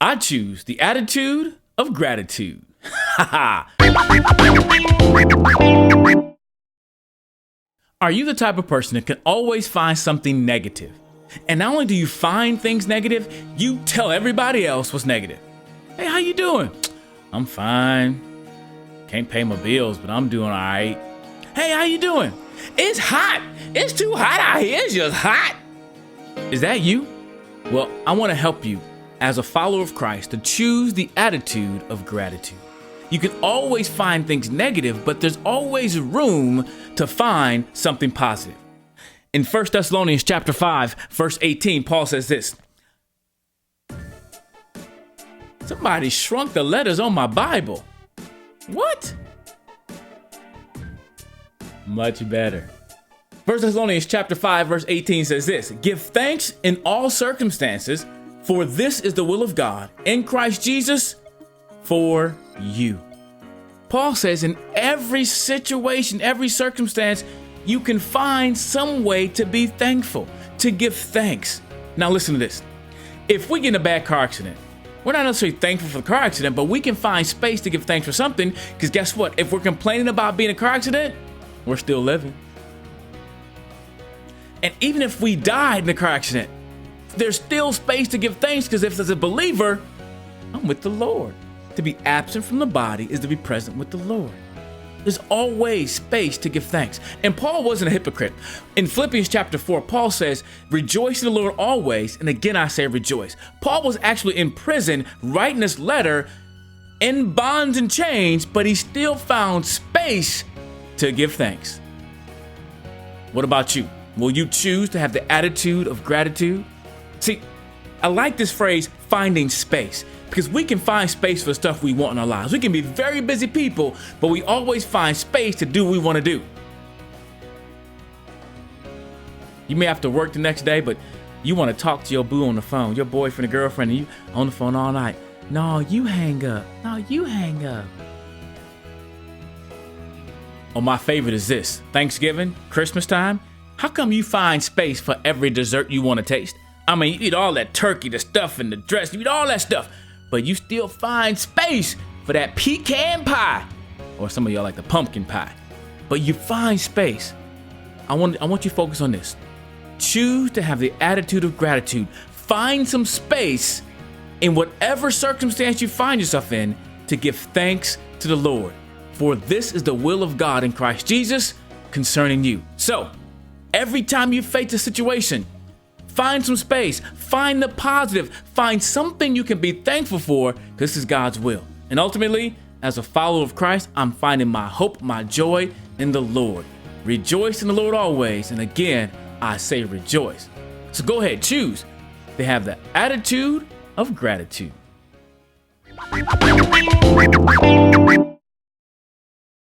I choose the attitude of gratitude. Are you the type of person that can always find something negative? And not only do you find things negative, you tell everybody else what's negative. Hey, how you doing? I'm fine. Can't pay my bills, but I'm doing all right. Hey, how you doing? It's hot. It's too hot out here. It's just hot. Is that you? Well, I want to help you as a follower of Christ to choose the attitude of gratitude. You can always find things negative, but there's always room to find something positive. In 1 Thessalonians chapter 5, verse 18, Paul says this. Somebody shrunk the letters on my Bible. What? Much better. 1 Thessalonians chapter 5, verse 18 says this. Give thanks in all circumstances, for this is the will of God in Christ Jesus for you. Paul says in every situation, every circumstance, you can find some way to be thankful, to give thanks. Now listen to this. If we get in a bad car accident, we're not necessarily thankful for the car accident, but we can find space to give thanks for something, because guess what? If we're complaining about being in a car accident, we're still living. And even if we died in a car accident, there's still space to give thanks, because if as a believer, I'm with the Lord. To be absent from the body is to be present with the Lord. There's always space to give thanks. And Paul wasn't a hypocrite. In Philippians chapter 4, Paul says, rejoice in the Lord always. And again, I say rejoice. Paul was actually in prison writing this letter in bonds and chains, but he still found space to give thanks. What about you? Will you choose to have the attitude of gratitude? See, I like this phrase, finding space, because we can find space for the stuff we want in our lives. We can be very busy people, but we always find space to do what we want to do. You may have to work the next day, but you want to talk to your boo on the phone, your boyfriend or girlfriend, and you on the phone all night. No, you hang up. No, you hang up. Oh, my favorite is this. Thanksgiving, Christmas time. How come you find space for every dessert you want to taste? I mean, you eat all that turkey, the stuff, and the dress. You eat all that stuff. But you still find space for that pecan pie. Or some of y'all like the pumpkin pie. But you find space. I want you to focus on this. Choose to have the attitude of gratitude. Find some space in whatever circumstance you find yourself in to give thanks to the Lord. For this is the will of God in Christ Jesus concerning you. So, every time you face a situation, find some space, find the positive, find something you can be thankful for, because this is God's will. And ultimately, as a follower of Christ, I'm finding my hope, my joy in the Lord. Rejoice in the Lord always. And again, I say rejoice. So go ahead, choose to have the attitude of gratitude.